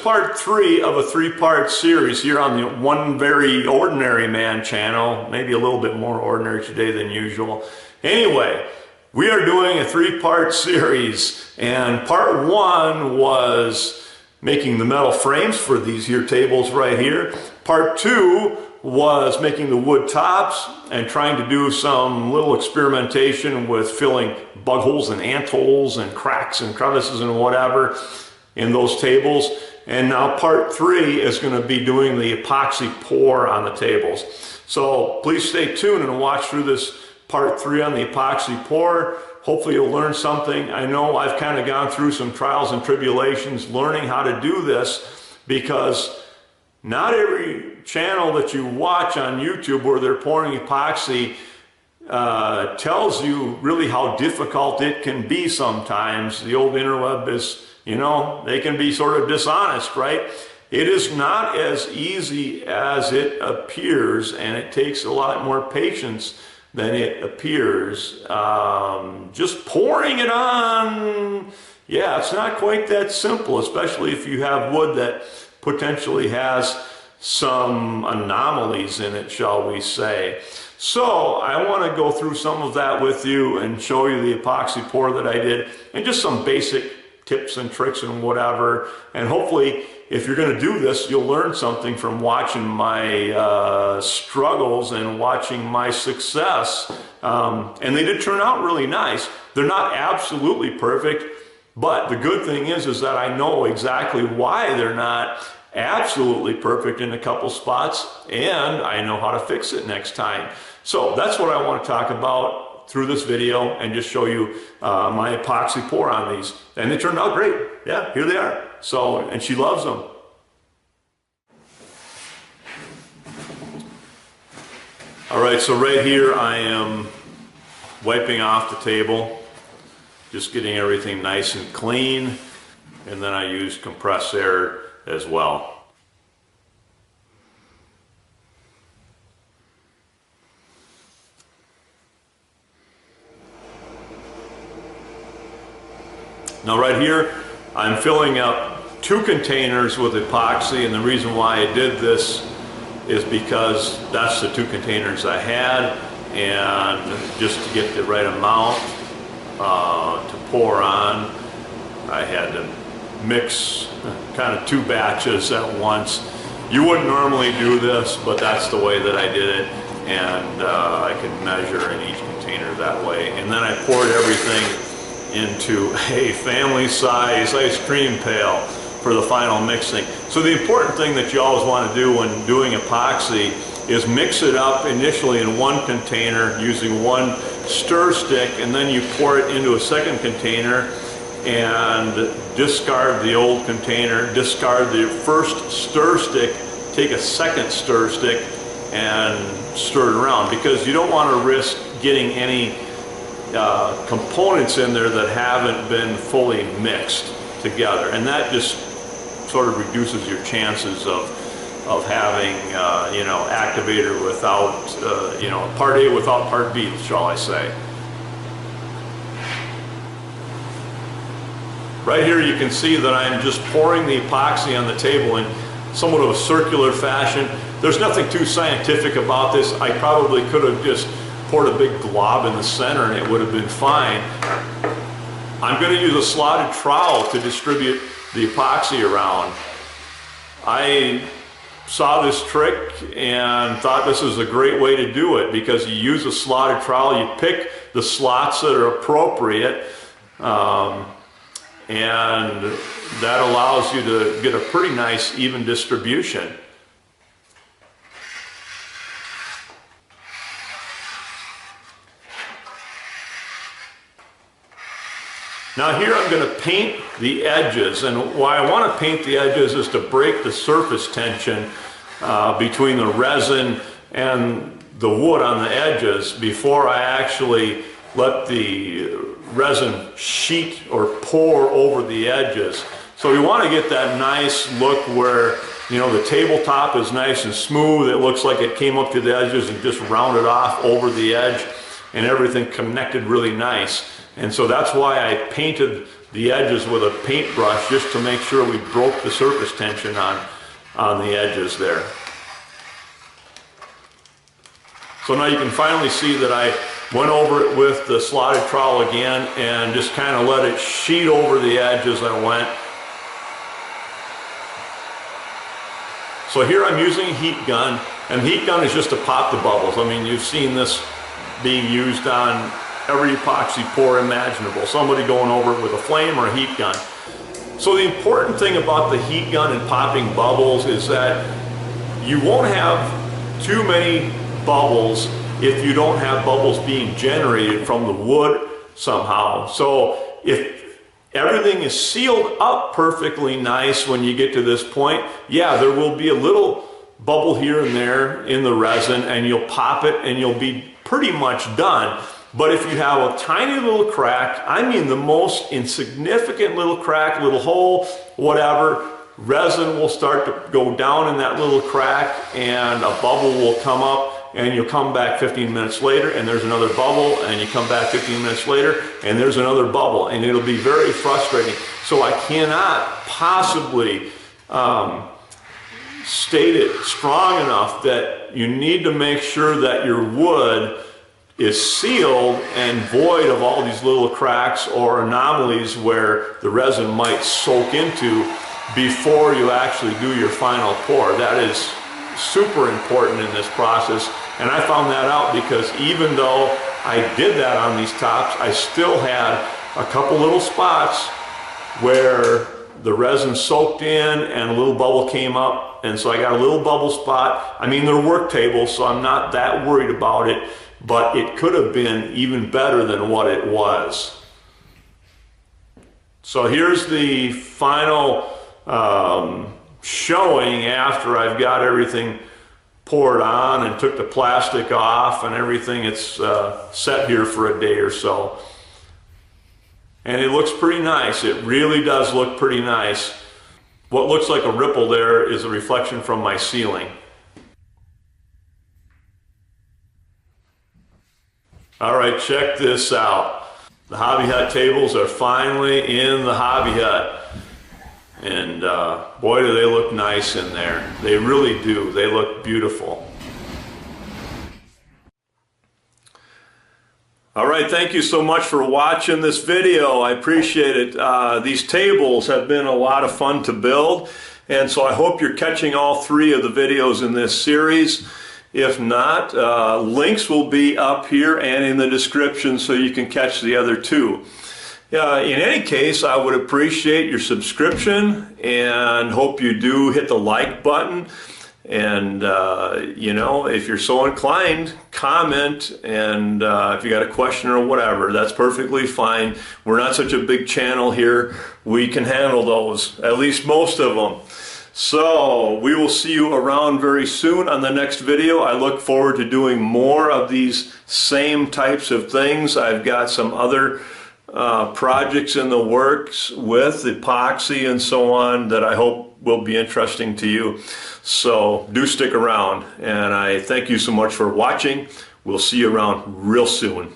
part 3 of a 3-part series here on the One Very Ordinary Man channel. Maybe a little bit more ordinary today than usual. Anyway, we are doing a 3-part series, and part 1 was making the metal frames for these here tables right here. Part 2 was making the wood tops and trying to do some little experimentation with filling bug holes and ant holes and cracks and crevices and whatever in those tables. And now part 3 is going to be doing the epoxy pour on the tables. So please stay tuned and watch through this part 3 on the epoxy pour. Hopefully you'll learn something. I know I've kind of gone through some trials and tribulations learning how to do this, because not every channel that you watch on YouTube where they're pouring epoxy tells you really how difficult it can be sometimes. The old interweb is, you know, they can be sort of dishonest, right? It is not as easy as it appears, and it takes a lot more patience than it appears. Just pouring it on, yeah, it's not quite that simple, especially if you have wood that potentially has some anomalies in it, shall we say. So I want to go through some of that with you and show you the epoxy pour that I did, and just some basic tips and tricks and whatever. And hopefully, if you're going to do this, you'll learn something from watching my struggles and watching my success. And they did turn out really nice. They're not absolutely perfect, but the good thing is that I know exactly why they're not absolutely perfect in a couple spots, and I know how to fix it next time. So that's what I want to talk about through this video, and just show you my epoxy pour on these. And they turned out great. Yeah, here they are. So, and she loves them. All right, so right here I am wiping off the table, just getting everything nice and clean, and then I use compressed air as well. Now right here, I'm filling up 2 containers with epoxy, and the reason why I did this is because that's the 2 containers I had, and just to get the right amount to pour on, I had to mix kind of 2 batches at once. You wouldn't normally do this, but that's the way that I did it, and I could measure in each container that way. And then I poured everything into a family size ice cream pail for the final mixing. So the important thing that you always want to do when doing epoxy is mix it up initially in 1 container using 1 stir stick, and then you pour it into a second container and discard the old container, discard the first stir stick, take a second stir stick and stir it around, because you don't want to risk getting any components in there that haven't been fully mixed together, and that just sort of reduces your chances of having you know, activator without you know, part A without part B, shall I say. Right here you can see that I'm just pouring the epoxy on the table in somewhat of a circular fashion. There's nothing too scientific about this. I probably could have just poured a big glob in the center and it would have been fine. I'm going to use a slotted trowel to distribute the epoxy around. I saw this trick and thought this is a great way to do it, because you use a slotted trowel, you pick the slots that are appropriate, and that allows you to get a pretty nice even distribution. Now here I'm going to paint the edges, and why I want to paint the edges is to break the surface tension between the resin and the wood on the edges before I actually let the resin sheet or pour over the edges. So we want to get that nice look where, you know, the tabletop is nice and smooth. It looks like it came up to the edges and just rounded off over the edge, and everything connected really nice. And so that's why I painted the edges with a paintbrush just to make sure we broke the surface tension on the edges there. So now you can finally see that I went over it with the slotted trowel again and just kind of let it sheet over the edge as I went. So here I'm using a heat gun, and the heat gun is just to pop the bubbles. I mean, you've seen this being used on every epoxy pour imaginable. Somebody going over it with a flame or a heat gun. So the important thing about the heat gun and popping bubbles is that you won't have too many bubbles if you don't have bubbles being generated from the wood somehow. So if everything is sealed up perfectly nice when you get to this point, yeah, there will be a little bubble here and there in the resin, and you'll pop it and you'll be pretty much done. But if you have a tiny little crack, I mean the most insignificant little crack, little hole, whatever, resin will start to go down in that little crack and a bubble will come up, and you'll come back 15 minutes later and there's another bubble, and you come back 15 minutes later and there's another bubble, and it'll be very frustrating. So I cannot possibly state it strong enough that you need to make sure that your wood is sealed and void of all these little cracks or anomalies where the resin might soak into before you actually do your final pour. That is super important in this process, and I found that out because even though I did that on these tops, I still had a couple little spots where the resin soaked in and a little bubble came up, and so I got a little bubble spot. I mean, they're work tables, so I'm not that worried about it, but it could have been even better than what it was. So here's the final showing after I've got everything poured on and took the plastic off and everything. It's set here for a day or so. And it looks pretty nice. It really does look pretty nice. What looks like a ripple there is a reflection from my ceiling. All right, check this out. The Hobby Hut tables are finally in the Hobby Hut. And boy, do they look nice in there. They really do. They look beautiful. All right, thank you so much for watching this video. I appreciate it. These tables have been a lot of fun to build, and so I hope you're catching all three of the videos in this series. If not, links will be up here and in the description so you can catch the other two. In any case, I would appreciate your subscription and hope you do hit the like button. And, you know, if you're so inclined, comment, and if you got a question or whatever, that's perfectly fine. We're not such a big channel here. We can handle those, at least most of them. So we will see you around very soon on the next video. I look forward to doing more of these same types of things. I've got some other projects in the works with epoxy and so on that I hope will be interesting to you. So do stick around, and I thank you so much for watching. We'll see you around real soon.